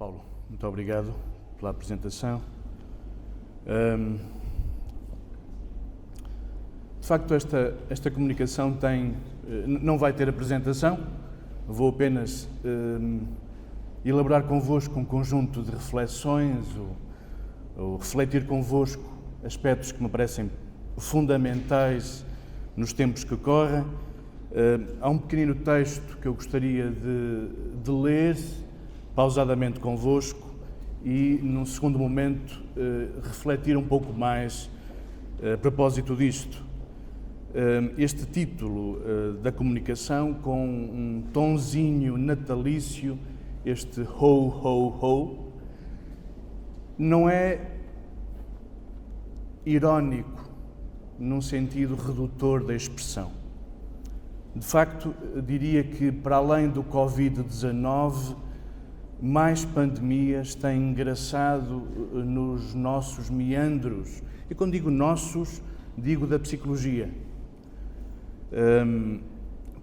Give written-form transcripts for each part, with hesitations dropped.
Paulo, muito obrigado pela apresentação. De facto, esta comunicação não vai ter apresentação, vou apenas elaborar convosco um conjunto de reflexões ou refletir convosco aspectos que me parecem fundamentais nos tempos que correm. Há um pequenino texto que eu gostaria de ler pausadamente convosco e, num segundo momento, refletir um pouco mais a propósito disto. Este título da comunicação, com um tonzinho natalício, este ho, ho, ho, não é irónico num sentido redutor da expressão. De facto, diria que, para além do Covid-19, mais pandemias têm engraçado nos nossos meandros. E quando digo nossos, digo da psicologia.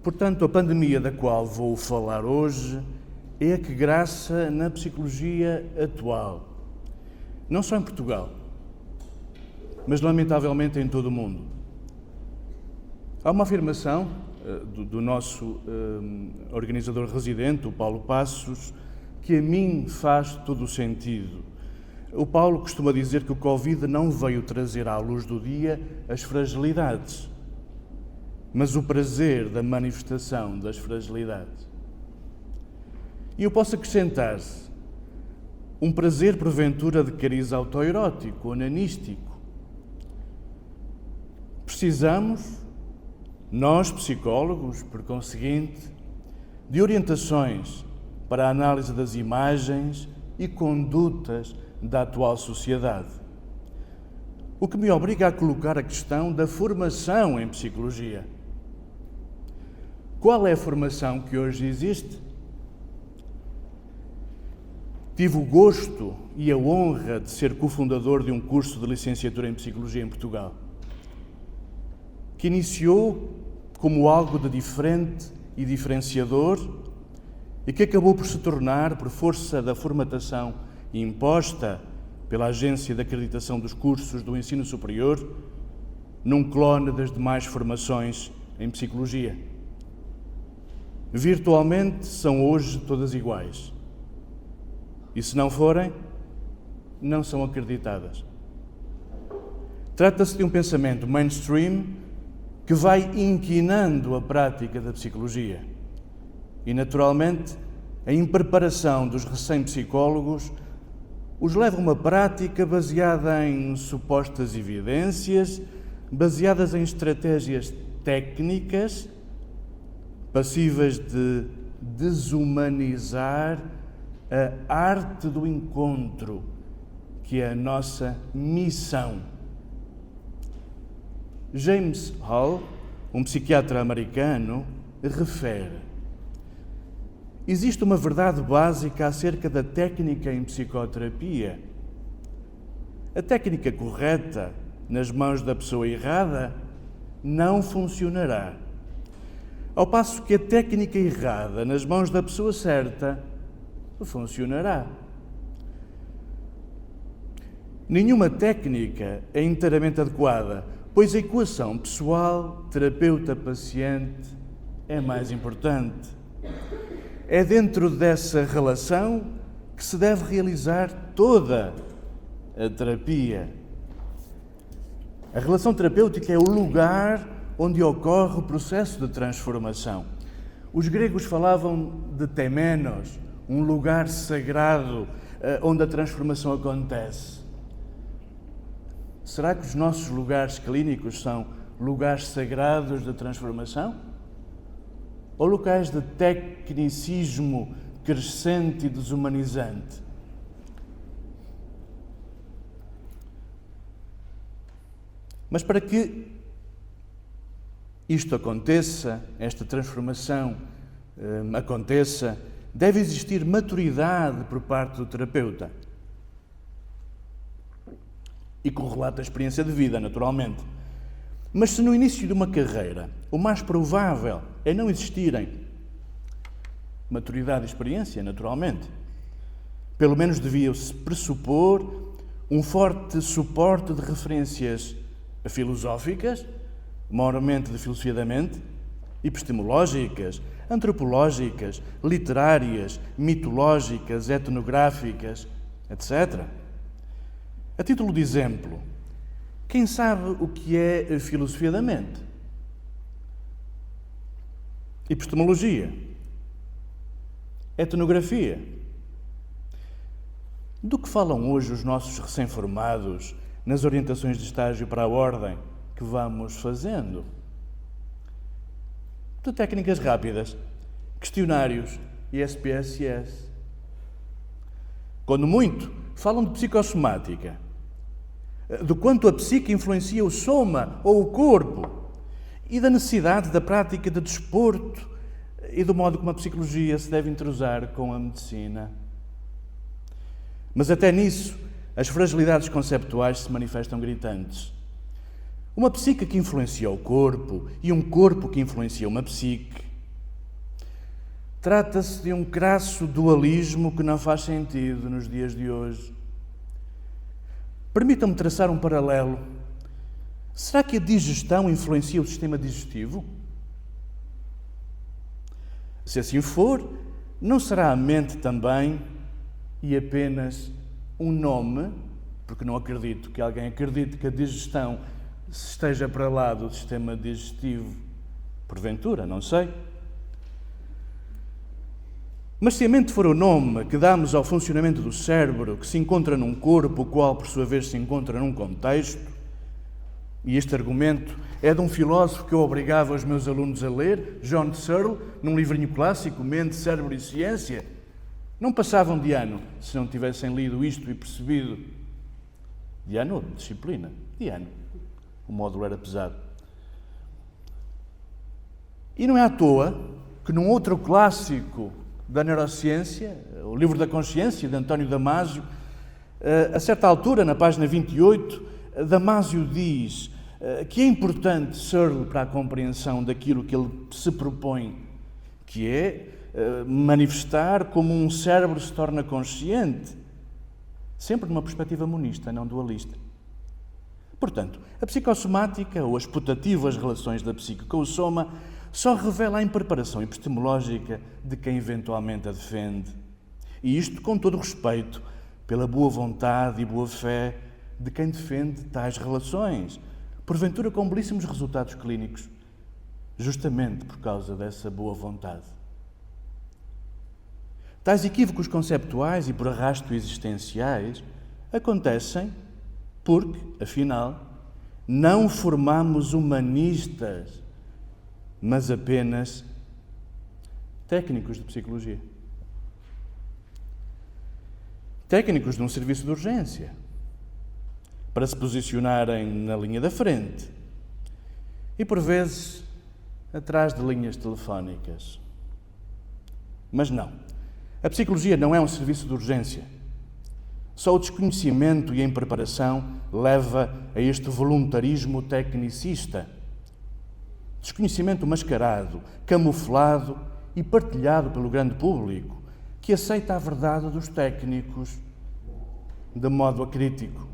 Portanto, a pandemia da qual vou falar hoje é a que graça na psicologia atual. Não só em Portugal, mas lamentavelmente em todo o mundo. Há uma afirmação do nosso organizador residente, o Paulo Passos, que a mim faz todo o sentido. O Paulo costuma dizer que o Covid não veio trazer à luz do dia as fragilidades, mas o prazer da manifestação das fragilidades. E eu posso acrescentar um prazer, porventura, de cariz autoerótico, onanístico. Precisamos, nós, psicólogos, por conseguinte, de orientações para a análise das imagens e condutas da atual sociedade. O que me obriga a colocar a questão da formação em psicologia. Qual é a formação que hoje existe? Tive o gosto e a honra de ser cofundador de um curso de licenciatura em Psicologia em Portugal, que iniciou como algo de diferente e diferenciador e que acabou por se tornar, por força da formatação imposta pela Agência de Acreditação dos Cursos do Ensino Superior, num clone das demais formações em Psicologia. Virtualmente são hoje todas iguais. E se não forem, não são acreditadas. Trata-se de um pensamento mainstream que vai inquinando a prática da psicologia. E, naturalmente, a impreparação dos recém-psicólogos os leva a uma prática baseada em supostas evidências, baseadas em estratégias técnicas, passíveis de desumanizar a arte do encontro, que é a nossa missão. James Hall, um psiquiatra americano, refere: existe uma verdade básica acerca da técnica em psicoterapia. A técnica correta, nas mãos da pessoa errada, não funcionará. Ao passo que a técnica errada, nas mãos da pessoa certa, funcionará. Nenhuma técnica é inteiramente adequada, pois a equação pessoal, terapeuta-paciente, é mais importante. É dentro dessa relação que se deve realizar toda a terapia. A relação terapêutica é o lugar onde ocorre o processo de transformação. Os gregos falavam de temenos, um lugar sagrado onde a transformação acontece. Será que os nossos lugares clínicos são lugares sagrados de transformação? Ou locais de tecnicismo crescente e desumanizante? Mas para que isto aconteça, esta transformação aconteça, deve existir maturidade por parte do terapeuta. E correlata a experiência de vida, naturalmente. Mas se no início de uma carreira o mais provável é não existirem maturidade e experiência, naturalmente, Pelo menos devia-se pressupor um forte suporte de referências filosóficas, maiormente de filosofia da mente, epistemológicas, antropológicas, literárias, mitológicas, etnográficas, etc. A título de exemplo, quem sabe o que é a filosofia da mente? Epistemologia, etnografia. Do que falam hoje os nossos recém-formados nas orientações de estágio para a ordem que vamos fazendo? De técnicas rápidas, questionários e SPSS. Quando muito, falam de psicossomática, do quanto a psique influencia o soma ou o corpo e da necessidade da prática de desporto e do modo como a psicologia se deve entrosar com a medicina. Mas até nisso, as fragilidades conceptuais se manifestam gritantes. Uma psique que influencia o corpo e um corpo que influencia uma psique. Trata-se de um crasso dualismo que não faz sentido nos dias de hoje. Permitam-me traçar um paralelo. Será que a digestão influencia o sistema digestivo? Se assim for, não será a mente também e apenas um nome, porque não acredito que alguém acredite que a digestão esteja para lá do sistema digestivo, porventura, não sei. Mas se a mente for o nome que damos ao funcionamento do cérebro, que se encontra num corpo, o qual, por sua vez, se encontra num contexto, e este argumento é de um filósofo que eu obrigava os meus alunos a ler, John Searle, num livrinho clássico, Mente, Cérebro e Ciência, não passavam de ano se não tivessem lido isto e percebido. De ano, disciplina, de ano. O módulo era pesado. E não é à toa que num outro clássico da neurociência, o Livro da Consciência, de António Damasio, a certa altura, na página 28, Damasio diz que é importante Searle para a compreensão daquilo que ele se propõe, que é manifestar como um cérebro se torna consciente, sempre numa perspectiva monista, não dualista. Portanto, a psicossomática, ou as putativas relações da psique com o soma, só revela a impreparação epistemológica de quem eventualmente a defende. E isto com todo o respeito pela boa vontade e boa fé de quem defende tais relações, porventura com belíssimos resultados clínicos, justamente por causa dessa boa vontade. Tais equívocos conceptuais e por arrasto existenciais acontecem porque, afinal, não formamos humanistas, mas apenas técnicos de psicologia. Técnicos de um serviço de urgência, para se posicionarem na linha da frente e, por vezes, atrás de linhas telefónicas. Mas não. A psicologia não é um serviço de urgência. Só o desconhecimento e a impreparação leva a este voluntarismo tecnicista. Desconhecimento mascarado, camuflado e partilhado pelo grande público, que aceita a verdade dos técnicos de modo acrítico.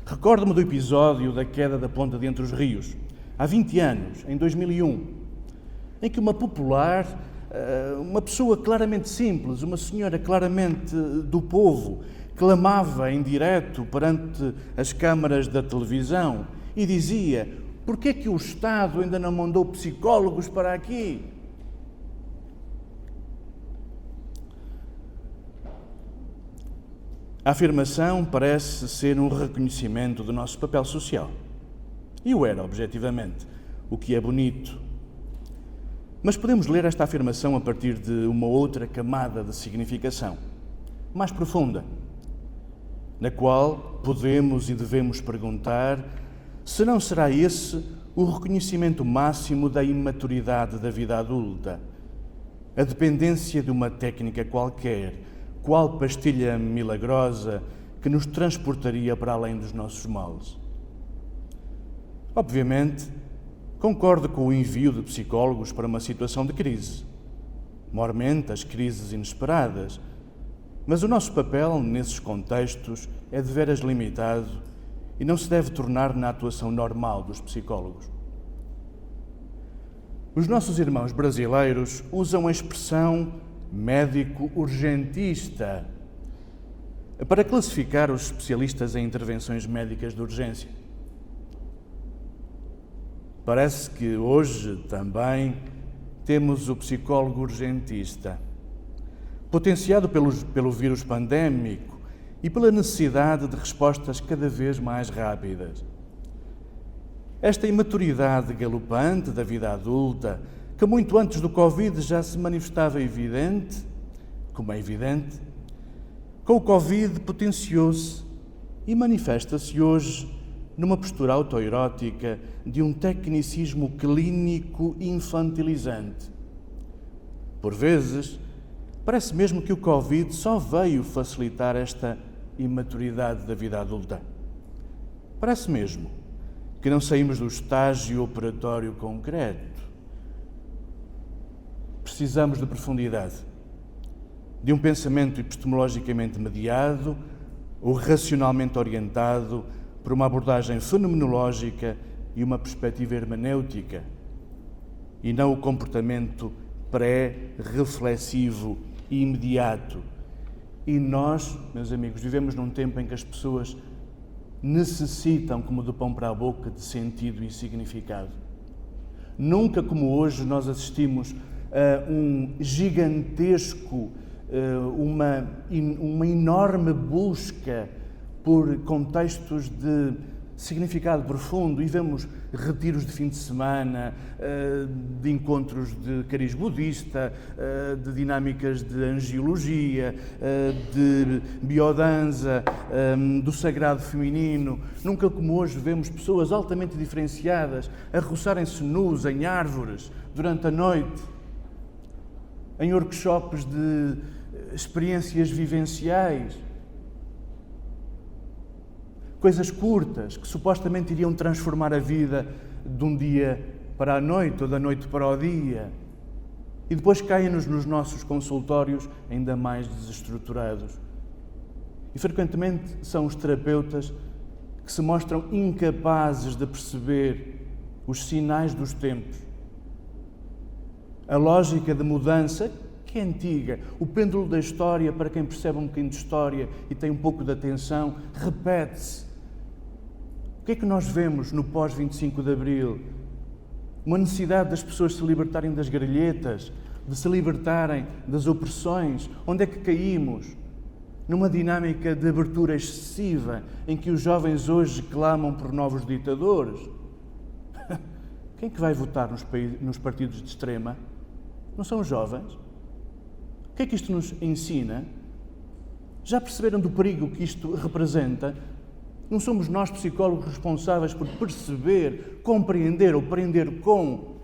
Recordo-me do episódio da queda da ponta de Entre os Rios, há 20 anos, em 2001, em que uma popular, uma pessoa claramente simples, uma senhora claramente do povo, clamava em direto perante as câmaras da televisão e dizia: "Porquê é que o Estado ainda não mandou psicólogos para aqui?" A afirmação parece ser um reconhecimento do nosso papel social. E o era, objetivamente, o que é bonito. Mas podemos ler esta afirmação a partir de uma outra camada de significação, mais profunda, na qual podemos e devemos perguntar se não será esse o reconhecimento máximo da imaturidade da vida adulta, a dependência de uma técnica qualquer, qual pastilha milagrosa que nos transportaria para além dos nossos males. Obviamente, concordo com o envio de psicólogos para uma situação de crise, maiormente as crises inesperadas, Mas o nosso papel, nesses contextos, é de veras limitado e não se deve tornar na atuação normal dos psicólogos. Os nossos irmãos brasileiros usam a expressão médico urgentista para classificar os especialistas em intervenções médicas de urgência. Parece que hoje também temos o psicólogo urgentista, potenciado pelo vírus pandémico e pela necessidade de respostas cada vez mais rápidas. Esta imaturidade galopante da vida adulta, que muito antes do Covid já se manifestava evidente, como é evidente, com o Covid potenciou-se e manifesta-se hoje numa postura autoerótica de um tecnicismo clínico infantilizante. Por vezes, parece mesmo que o Covid só veio facilitar esta imaturidade da vida adulta. Parece mesmo que não saímos do estágio operatório concreto. Precisamos de profundidade, de um pensamento epistemologicamente mediado ou racionalmente orientado por uma abordagem fenomenológica e uma perspectiva hermenêutica, e não o comportamento pré-reflexivo e imediato. E nós, meus amigos, vivemos num tempo em que as pessoas necessitam, como do pão para a boca, de sentido e significado. Nunca como hoje nós assistimos a um gigantesco, uma enorme busca por contextos de significado profundo, e vemos retiros de fim de semana, de encontros de cariz budista, de dinâmicas de angiologia, de biodança, do sagrado feminino. Nunca como hoje vemos pessoas altamente diferenciadas a roçarem-se nus em árvores durante a noite, em workshops de experiências vivenciais. Coisas curtas que supostamente iriam transformar a vida de um dia para a noite ou da noite para o dia. E depois caem-nos nos nossos consultórios ainda mais desestruturados. E frequentemente são os terapeutas que se mostram incapazes de perceber os sinais dos tempos. A lógica de mudança, que é antiga, o pêndulo da história, para quem percebe um bocadinho de história e tem um pouco de atenção, repete-se. O que é que nós vemos no pós-25 de Abril? Uma necessidade das pessoas se libertarem das grelhetas, de se libertarem das opressões. Onde é que caímos? Numa dinâmica de abertura excessiva, em que os jovens hoje clamam por novos ditadores. Quem é que vai votar nos partidos de extrema? Não são os jovens? O que é que isto nos ensina? Já perceberam do perigo que isto representa? Não somos nós, psicólogos, responsáveis por perceber, compreender ou aprender com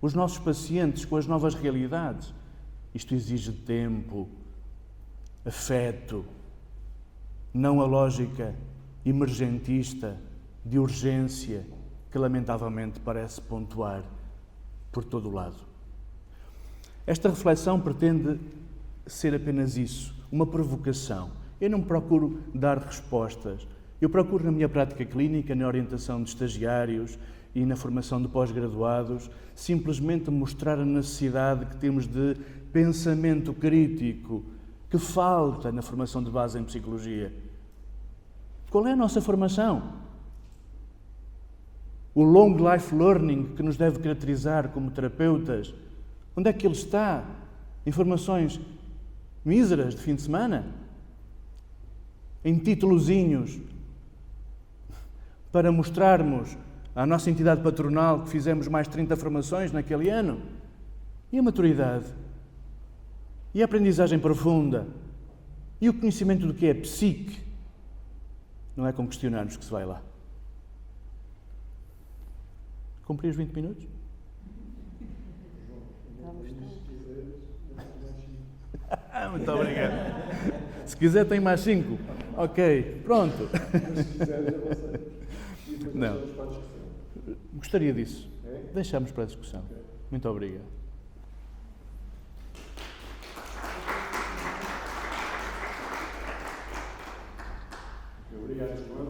os nossos pacientes, com as novas realidades? Isto exige tempo, afeto, não a lógica emergentista, de urgência, que lamentavelmente parece pontuar por todo o lado. Esta reflexão pretende ser apenas isso, uma provocação. Eu não procuro dar respostas. Eu procuro, na minha prática clínica, na orientação de estagiários e na formação de pós-graduados, simplesmente mostrar a necessidade que temos de pensamento crítico, que falta na formação de base em psicologia. Qual é a nossa formação? O long life learning que nos deve caracterizar como terapeutas, onde é que ele está? Informações míseras de fim de semana? Em titulozinhos, para mostrarmos à nossa entidade patronal que fizemos mais 30 formações naquele ano? E a maturidade? E a aprendizagem profunda? E o conhecimento do que é psique? Não é com questionarmos que se vai lá. Cumpri os 20 minutos? Muito obrigado. Se quiser tem mais 5. Ok, pronto. Não. Gostaria disso. Deixamos para a discussão. Muito obrigado. Obrigado, João,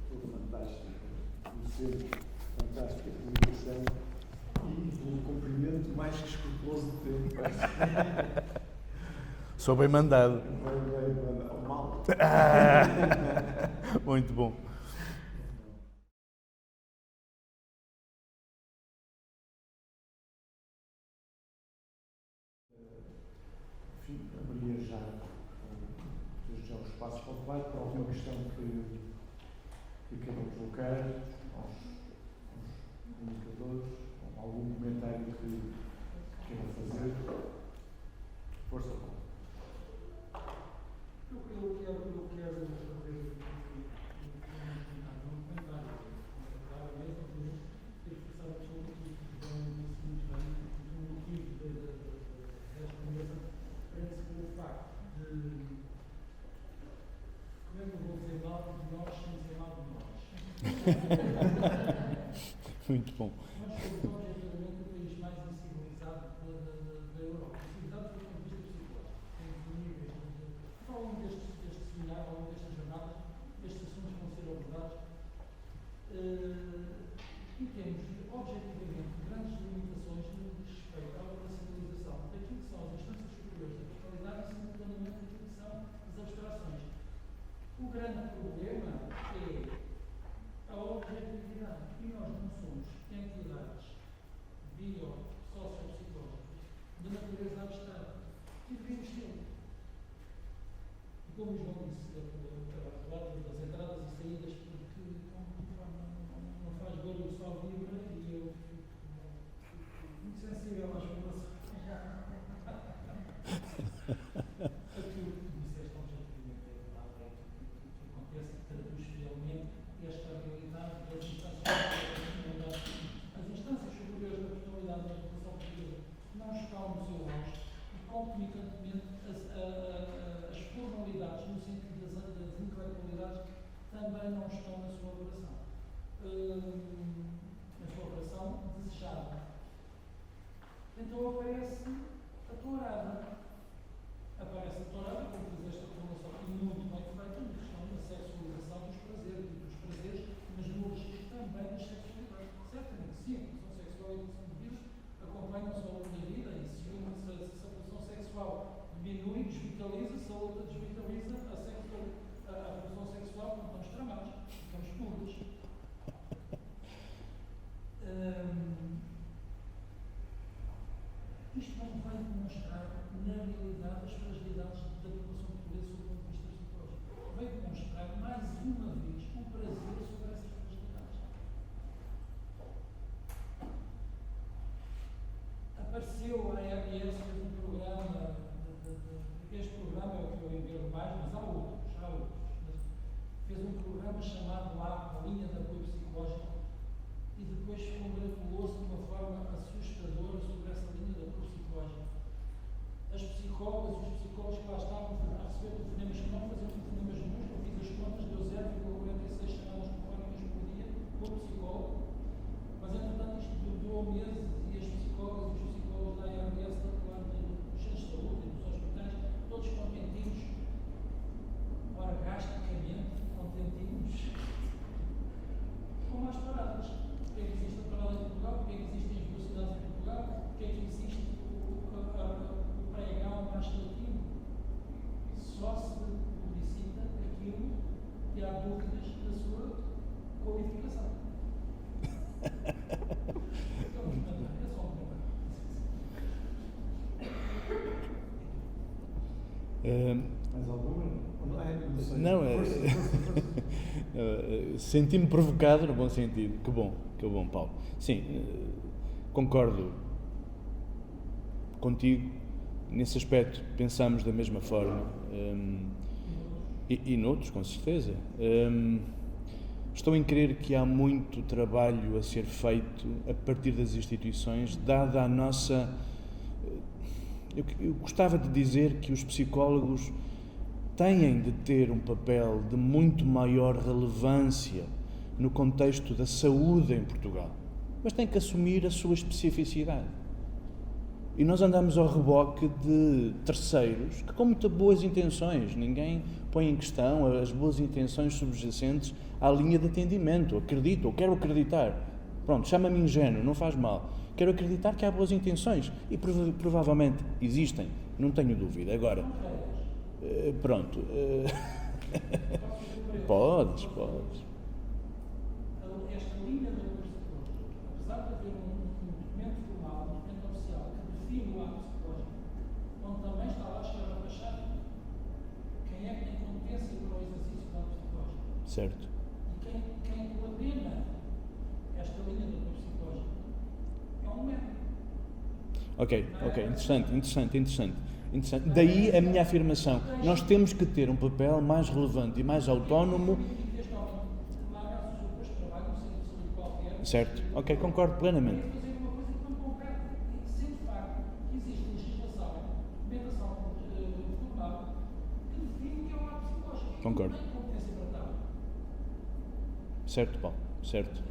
pelo fantástico, pelo sempre fantástica comunicação e pelo cumprimento mais que escrupuloso de tempo. Sou bem mandado. Mal. Muito bom. Enfim, abriria já o espaço para o debate, para alguma questão que queiram colocar aos comunicadores, ou algum comentário que queiram fazer. Força. Eu quero fazer um comentário, claramente, ter expressado absolutamente muito bem, o motivo desta conversa parece o facto de, como é que eu vou dizer mal de nós sem dizer mal de nós? Muito bom. Nós somos objetivamente o país mais incivilizado da Europa. Incivilizado do ponto de vista psicológico. Ao longo deste seminário, ao longo destas jornadas, estes assuntos vão ser abordados e temos, objetivamente, grandes limitações no que respeito à operacionalização daquilo que são as instâncias superiores da fiscalidade e, simultaneamente, daquilo que são as abstrações. O grande problema é a objetividade. E nós não somos entidades bio-sociopsicológicas de natureza abstrata. E devemos ter. Como o João disse, relatos das entradas e saídas, porque não faz barulho, só vibra e eu fico muito sensível às vibrações. Aquilo que disseste objetivamente é verdade, é que acontece que traduz fielmente esta realidade das instâncias superiores da personalidade. As instâncias superiores da personalidade da população portuguesa não estão no seu auge e, concomitantemente, as formalidades, no sentido das intelectualidades, também não estão na sua operação. Na sua operação desejada. Então aparece a tourada. Aparece a tourada, como diz esta formulação, e muito bem feita, na questão da sexualização dos prazeres, mas no registro também das sexualidades. Certamente, sim, a função sexual e a função de vida acompanham-se ao longo da vida, e se a função sexual diminui, desvitaliza-se, a outra desvitaliza a função sexual, quando estamos tramados, ficamos puros. Isto não vai demonstrar, na realidade, as fragilidades da população portuguesa sob o ponto de vista psicológico. Vai demonstrar, mais uma vez, o prazer sobre essas fragilidades. Apareceu a ARS, fez um programa. Este programa é o que eu entendo mais, mas há outros. Fez um programa chamado A Linha de Apoio Psicológico, e depois congratulou-se de uma forma assustadora sobre essa linha de apoio psicológico. As psicólogas e os psicólogos que lá estavam a receber telefonemas que não faziam telefonemas nenhum, eu fiz as contas, deu 0,46 chamadas telefónicas por dia por psicólogo, mas entretanto isto durou meses e as psicólogas e os psicólogos da ARS, dos centros de saúde e dos hospitais, todos contentinhos, orgasticamente contentinhos, com mais paradas. Porque é que existe a parada em Portugal? Porque é que existem as velocidades em Portugal? Porque é que existe o pregão mais latino? Só se publicita aquilo que há dúvidas da sua qualificação. É um comentário, é só um comentário. Mais alguma? Não, senti-me provocado no bom sentido. Que bom, Paulo. Sim, concordo contigo nesse aspecto. Pensamos da mesma forma e noutros, com certeza. Estou em crer que há muito trabalho a ser feito a partir das instituições, dada a nossa... Eu gostava de dizer que os psicólogos têm de ter um papel de muito maior relevância no contexto da saúde em Portugal, mas têm que assumir a sua especificidade. E nós andamos ao reboque de terceiros que, com muitas boas intenções, ninguém põe em questão as boas intenções subjacentes à linha de atendimento. Acredito, ou quero acreditar. Pronto, chama-me ingênuo, não faz mal. Quero acreditar que há boas intenções. E provavelmente existem, não tenho dúvida. Agora, pronto. Podes. Esta linha da psicológica, apesar de haver um documento formal, um documento oficial que define o ato psicológico, onde também está lá escrito a chave quem é que tem competência para o exercício do ato psicológico. Certo. E quem coordena esta linha da psicológica é um médico. Ok, interessante. Daí a minha afirmação. Nós temos que ter um papel mais relevante e mais autónomo. Certo, ok, concordo plenamente. Fazer uma coisa que não compete, sendo de facto que existe legislação, documentação formal, que define o que é um ato psicológico. Concordo. Não tem competência para tal. Certo, Paulo, certo.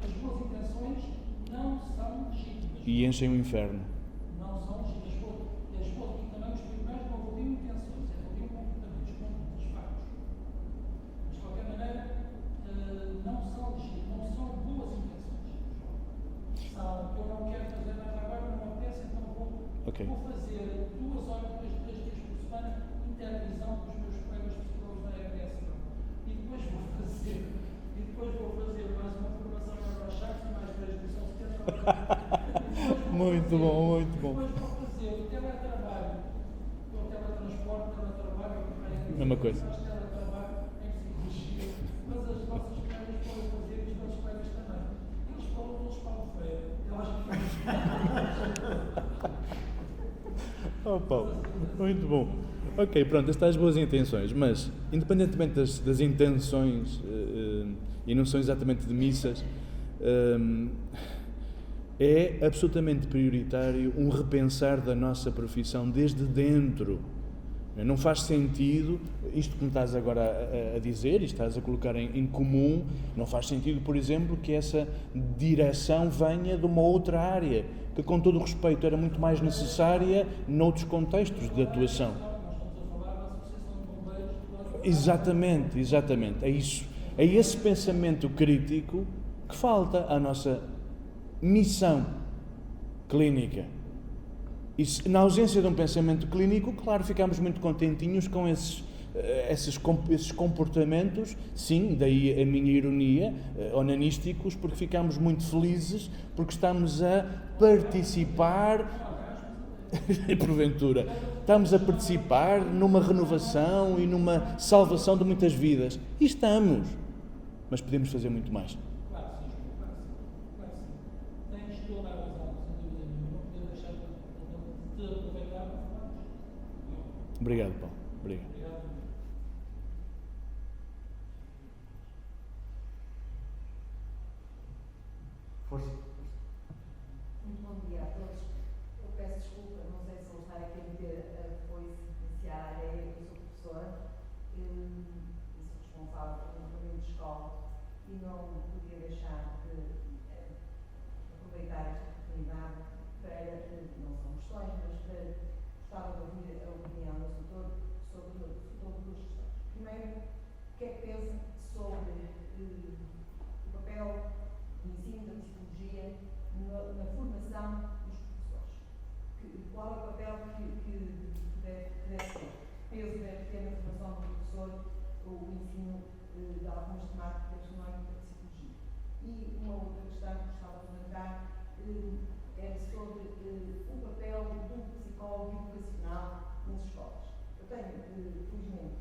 As boas intenções não são legítimas. E enchem o inferno. Não são legítimas. As boas, e também os tribunais não avaliam intenções, avaliam comportamentos, condutas, factos. Mas, de qualquer maneira, não são legítimas, não são boas intenções. Eu não quero fazer nada agora, não me apetece, então vou fazer 2 horas, 3 dias por semana, intervisão com os meus colegas psicólogos da RS. E depois vou fazer mais uma formação em Eurochaves e mais 3 que são 70 horas. Muito bom. Depois vou fazer o teletrabalho, o teletransporte, o teletrabalho, Mesma coisa. teletrabalho em psicologia, mas as nossas colegas podem fazer e os nossos colegas também. Eles falam feio. Oh, Paulo, muito bom. Ok, pronto, estas boas intenções, mas independentemente das intenções, e não são exatamente de missas, é absolutamente prioritário um repensar da nossa profissão desde dentro. Não faz sentido, isto que me estás agora a dizer, e estás a colocar em comum, não faz sentido, por exemplo, que essa direção venha de uma outra área, que com todo o respeito era muito mais necessária noutros contextos de atuação. Exatamente, é isso. É esse pensamento crítico que falta à nossa missão clínica. E na ausência de um pensamento clínico, claro, ficamos muito contentinhos com esses comportamentos, sim, daí a minha ironia, onanísticos, porque ficamos muito felizes, porque estamos a participar, porventura, estamos a participar numa renovação e numa salvação de muitas vidas. E estamos, mas podemos fazer muito mais. Tens toda a razão, sem dúvida nenhuma, não podemos deixar de aproveitar para falar. Obrigado, Paulo. Obrigado. Força. Muito bom dia a todos. Eu peço desculpa, não sei se vou estar aqui a meter a foice judiciária, eu sou professora e sou responsável por um caminho de escola e não podia deixar de aproveitar esta oportunidade para, não são questões, mas gostava de ouvir a opinião do doutor sobre duas questões. Primeiro, o que é que pensa sobre o papel do ensino da psicologia na formação dos professores? Qual é o papel que deve ter? Peso deve ter na formação do professor o ensino de algumas temáticas no âmbito da psicologia? E uma outra questão que gostava de levantar é sobre o papel do psicólogo educacional nas escolas. Eu tenho, felizmente,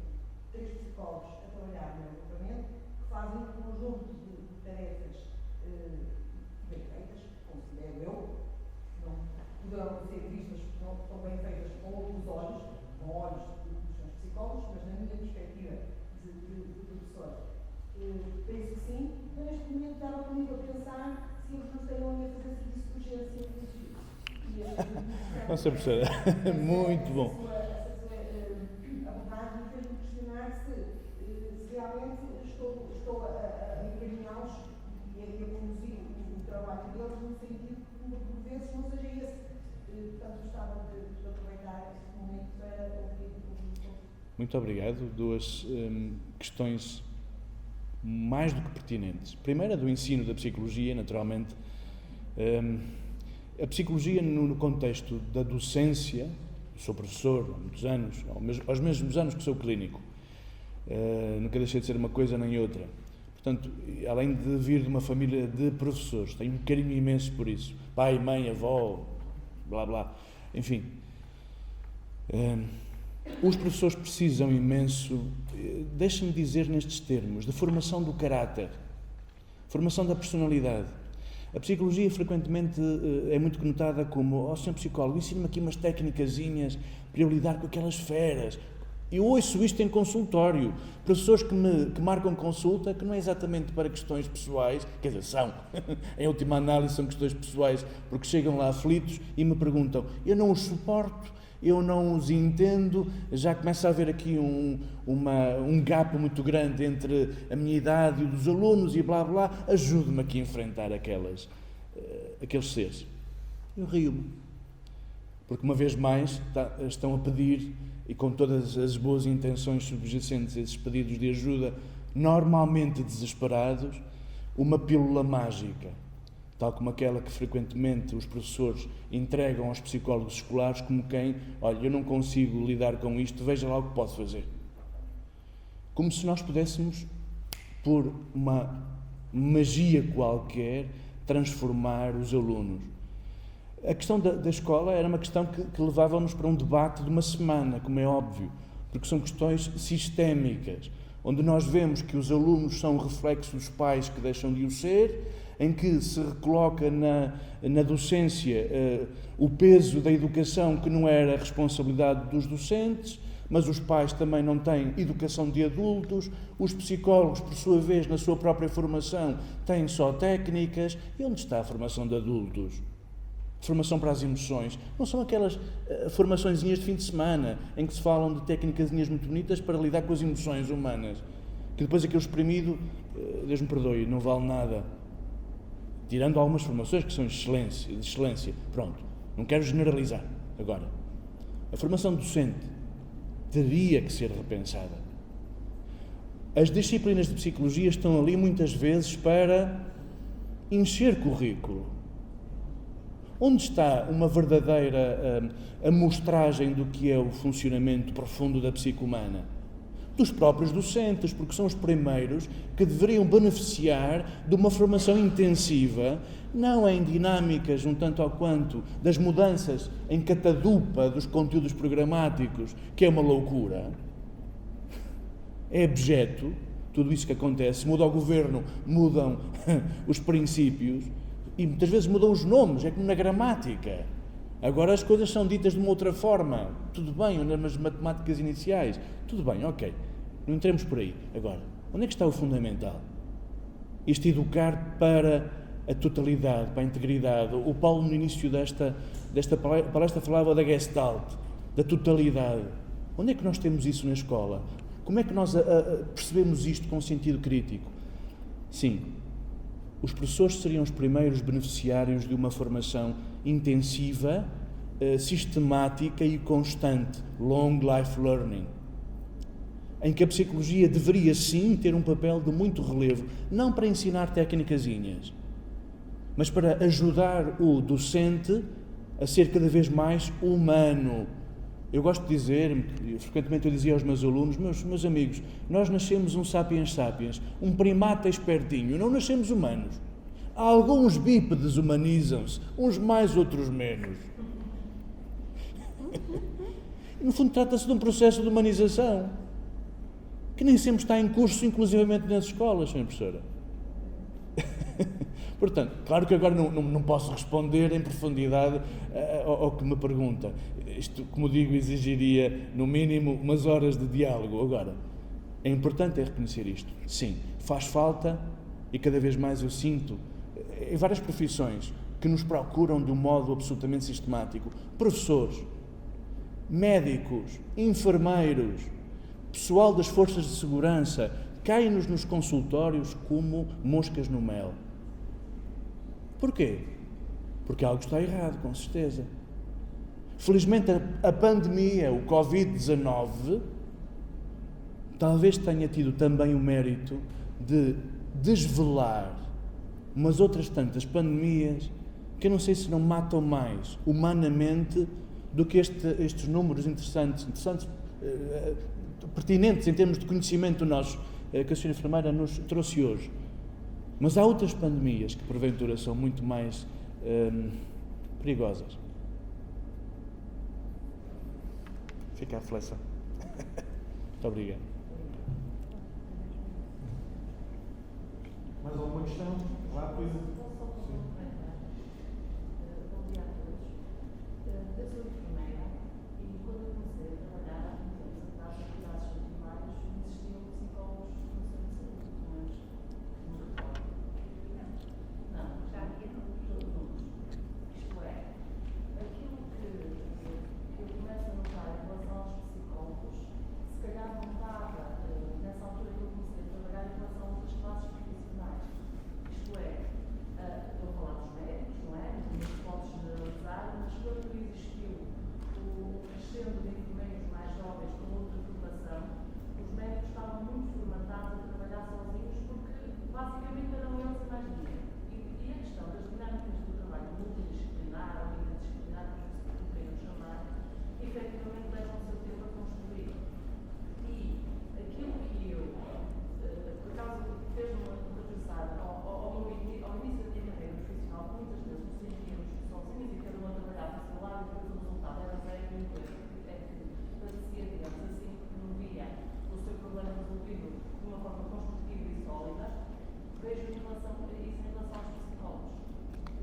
3 psicólogos a trabalhar no meu agrupamento que fazem um conjunto de tarefas bem feitas, considero eu, não poderão ser vistas não tão bem feitas com outros olhos, com olhos dos seus psicólogos, mas na minha perspectiva de professor, penso que sim. Mas neste momento estava comigo a pensar se eles não estariam a fazer serviço de urgência nos filhos. Nossa, professora, muito bom. A vontade me fez-me questionar se realmente estou a encaminhá-los e a conduzir o trabalho deles no sentido que, por vezes, não seja esse. Muito obrigado. Duas questões mais do que pertinentes. Primeira, do ensino da psicologia, naturalmente. A psicologia, no contexto da docência, sou professor há muitos anos, aos mesmos anos que sou clínico, nunca deixei de ser uma coisa nem outra. Portanto, além de vir de uma família de professores, tenho um carinho imenso por isso. Pai, mãe, avó, blá blá, enfim. Os professores precisam imenso, deixa-me dizer nestes termos, de formação do caráter, formação da personalidade. A psicologia frequentemente é muito conotada como: Sr. psicólogo, ensina-me aqui umas técnicazinhas para eu lidar com aquelas feras. Eu ouço isto em consultório, professores que marcam consulta, que não é exatamente para questões pessoais, quer dizer, são, em última análise são questões pessoais, porque chegam lá aflitos e me perguntam: eu não os suporto, eu não os entendo, já começa a haver aqui um gap muito grande entre a minha idade e dos alunos e blá blá, ajude-me aqui a enfrentar aqueles seres. Eu rio-me, porque uma vez mais estão a pedir, e com todas as boas intenções subjacentes a esses pedidos de ajuda, normalmente desesperados, uma pílula mágica, tal como aquela que frequentemente os professores entregam aos psicólogos escolares como quem: olha, eu não consigo lidar com isto, veja lá o que posso fazer. Como se nós pudéssemos, por uma magia qualquer, transformar os alunos. A questão da escola era uma questão que levava-nos para um debate de uma semana, como é óbvio, porque são questões sistémicas, onde nós vemos que os alunos são reflexo dos pais que deixam de o ser, em que se recoloca na docência o peso da educação que não era a responsabilidade dos docentes, mas os pais também não têm educação de adultos, os psicólogos, por sua vez, na sua própria formação, têm só técnicas. E onde está a formação de adultos? Formação para as emoções. Não são aquelas formaçõezinhas de fim de semana, em que se falam de técnicazinhas muito bonitas para lidar com as emoções humanas, que depois aquele exprimido, Deus me perdoe, não vale nada. Tirando algumas formações que são de excelência. Pronto, não quero generalizar. Agora, a formação docente teria que ser repensada. As disciplinas de psicologia estão ali muitas vezes para encher currículo. Onde está uma verdadeira amostragem do que é o funcionamento profundo da psique humana? Dos próprios docentes, porque são os primeiros que deveriam beneficiar de uma formação intensiva, não em dinâmicas um tanto ao quanto das mudanças em catadupa dos conteúdos programáticos, que é uma loucura. É abjeto tudo isso que acontece. Muda o governo, mudam os princípios e muitas vezes mudam os nomes, é como na gramática. Agora as coisas são ditas de uma outra forma. Tudo bem, nas matemáticas iniciais. Tudo bem, ok. Não entremos por aí. Agora, onde é que está o fundamental? Isto educar para a totalidade, para a integridade. O Paulo, no início desta palestra, falava da Gestalt, da totalidade. Onde é que nós temos isso na escola? Como é que nós percebemos isto com sentido crítico? Sim, os professores seriam os primeiros beneficiários de uma formação intensiva, sistemática e constante, long life learning, em que a psicologia deveria sim ter um papel de muito relevo, não para ensinar técnicazinhas, mas para ajudar o docente a ser cada vez mais humano. Eu gosto de dizer, frequentemente eu dizia aos meus alunos, meus amigos, nós nascemos um sapiens sapiens, um primata espertinho, não nascemos humanos. Alguns bípedes humanizam-se, uns mais, outros menos. No fundo trata-se de um processo de humanização, que nem sempre está em curso, inclusivamente nas escolas, Sra. Professora. Portanto, claro que agora não posso responder em profundidade ao que me pergunta. Isto, como digo, exigiria, no mínimo, umas horas de diálogo. Agora, é importante reconhecer isto. Sim, faz falta, e cada vez mais eu sinto, em várias profissões, que nos procuram de um modo absolutamente sistemático. Professores, médicos, enfermeiros, pessoal das forças de segurança, caem-nos nos consultórios como moscas no mel. Porquê? Porque algo está errado, com certeza. Felizmente a pandemia, o Covid-19, talvez tenha tido também o mérito de desvelar umas outras tantas pandemias que eu não sei se não matam mais humanamente do que estes números interessantes, pertinentes em termos de conhecimento nosso, que a Sra. Enfermeira nos trouxe hoje. Mas há outras pandemias que porventura são muito mais perigosas. Fica a reflexão. Muito obrigado. Mais alguma questão? Rápido. Eu sou enfermeira e quando eu comecei a trabalhar, nas atividades primárias, existiam psicólogos no centro de saúde, mas não recordo. Não, já havia todo mundo. Isto é, aquilo que eu começo a notar em relação aos psicólogos, se calhar não estava, nessa altura que eu comecei a trabalhar, em relação a outras classes profissionais. Isto é, estou a falar dos médicos, não é? Não se pode generalizar, mas quando existiu o crescendo de enfermeiros mais jovens com outra formação, os médicos estavam muito formatados a trabalhar sozinhos porque basicamente eram eles e mais ninguém. E a questão das dinâmicas do trabalho multidisciplinar ou interdisciplinar, como se queiram chamar, efetivamente levam o seu tempo a construir. E aquilo que eu, por acaso, fez-me regressar ao início da minha carreira profissional, que muitas vezes nos sentíamos sozinhos e cada um a trabalhar para o seu lado e depois o resultado era zero e é que parecia, digamos assim, que não via o seu problema resolvido de uma forma construtiva e sólida. Vejo isso em relação aos psicólogos.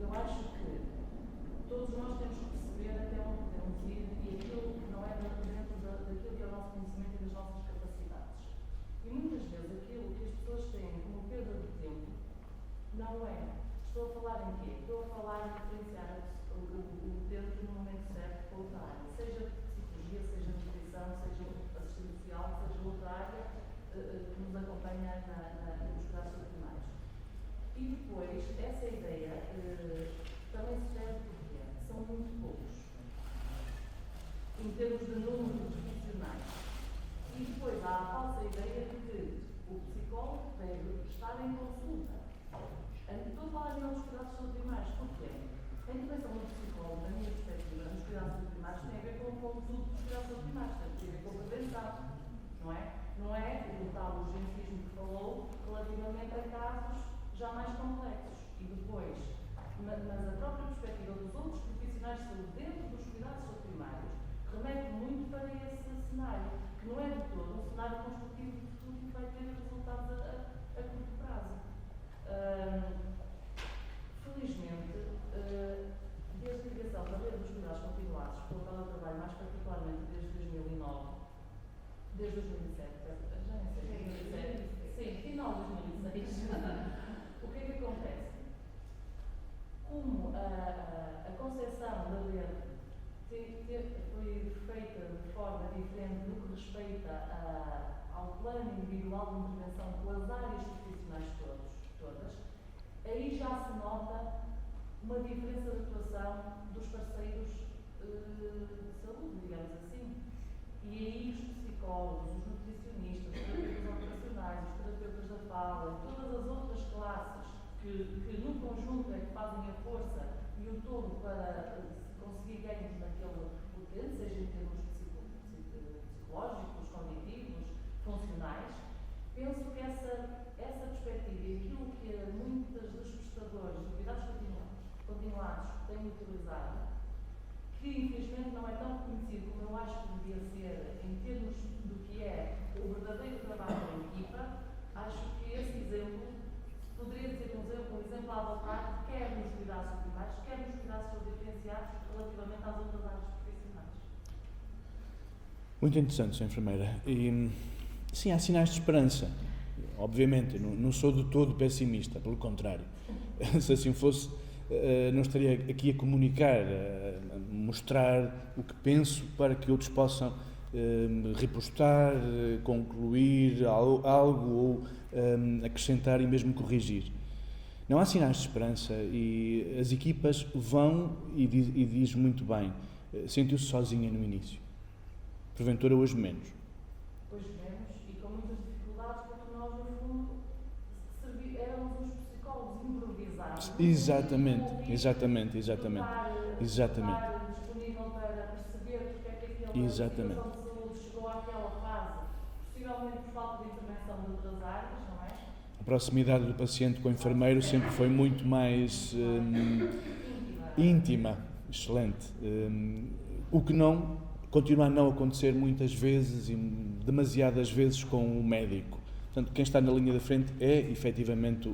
Eu acho que todos nós temos que perceber até onde podemos ir e aquilo que não é dentro daquilo que é o nosso conhecimento e das nossas capacidades. E muitas vezes aquilo que as pessoas têm como perda de tempo não é. Estou a falar em quê? Estou a falar em diferenciar o tempo no momento certo para outra área. Seja psicologia, seja nutrição, seja assistente social, seja outra área que nos acompanha nos cuidados primários. E depois, essa ideia também se deve porque são muito poucos em termos de número de profissionais. E depois há a falsa ideia de que o psicólogo deve estar em consulta. Estou a falar em dos cuidados primários, porquê? A intervenção do psicólogo, na minha perspectiva, nos cuidados primários tem a ver com o conjunto dos cuidados primários, tem a ver com a prevenção, não é? Não é o tal urgentismo que falou relativamente a casos já mais complexos. E depois, mas a própria perspectiva dos outros profissionais de saúde dentro dos cuidados primários remete muito para esse cenário, que não é de todo um cenário construtivo de futuro que vai ter resultados a curto prazo. Felizmente, desde a criação da rede dos cuidados continuados, pelo qual eu trabalho mais particularmente desde 2009, desde 2007, já nem sei, 2007, sim, final de 2006, o que é que acontece? Como a concepção da rede foi feita de forma diferente no que respeita ao plano individual de intervenção pelas áreas profissionais todas, aí já se nota uma diferença de atuação dos parceiros de saúde, digamos assim. E aí os psicólogos, os nutricionistas, os terapeutas operacionais, os terapeutas da fala, todas as outras classes que no conjunto é que fazem a força e o todo para conseguir ganhos naquele utente, seja em termos psicológicos, cognitivos, funcionais, penso que essa perspectiva e aquilo que muitos dos prestadores de cuidados continuados têm utilizado, que infelizmente não é tão reconhecido como eu acho que devia ser em termos do que é o verdadeiro trabalho em equipa, acho que esse exemplo poderia ser um exemplo a adotar, quer nos cuidados primários, quer nos cuidados diferenciados relativamente às outras áreas profissionais. Muito interessante, Sra. Enfermeira. E, sim, há sinais de esperança. Obviamente, não sou de todo pessimista, pelo contrário. Se assim fosse, não estaria aqui a comunicar, a mostrar o que penso para que outros possam repostar, concluir algo ou acrescentar e mesmo corrigir. Não há sinais de esperança e as equipas vão, e diz muito bem, sentiu-se sozinha no início. Porventura hoje menos. Hoje menos, e com muitas dificuldades, porque nós, no fundo, éramos uns psicólogos improvisados. Exatamente. Estar disponível para perceber porque é que aquela situação de saúde chegou àquela fase, possivelmente por falta de intervenção de outras áreas, não é? A proximidade do paciente com o enfermeiro sempre foi muito mais íntima, excelente. O que continua a não acontecer muitas vezes e demasiadas vezes com o médico. Portanto, quem está na linha da frente é, efetivamente,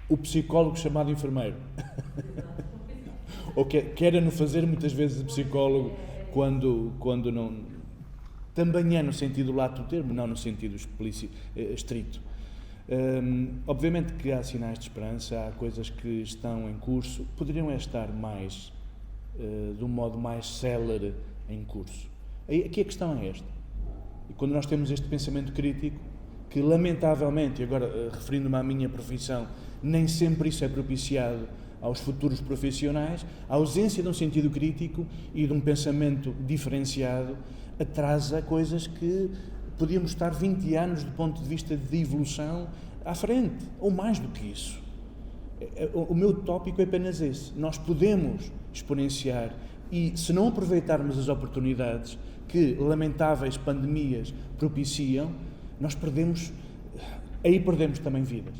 o psicólogo chamado enfermeiro. Ou quer-no fazer muitas vezes de psicólogo quando não... Também é no sentido lato do termo, não no sentido estrito. Obviamente que há sinais de esperança, há coisas que estão em curso, poderiam estar mais, de um modo mais célere em curso. Aqui a questão é esta. E quando nós temos este pensamento crítico, que lamentavelmente, e agora referindo-me à minha profissão, nem sempre isso é propiciado aos futuros profissionais, a ausência de um sentido crítico e de um pensamento diferenciado atrasa coisas que podíamos estar 20 anos do ponto de vista de evolução à frente, ou mais do que isso. O meu tópico é apenas esse. Nós podemos exponenciar e, se não aproveitarmos as oportunidades que lamentáveis pandemias propiciam, nós perdemos também vidas.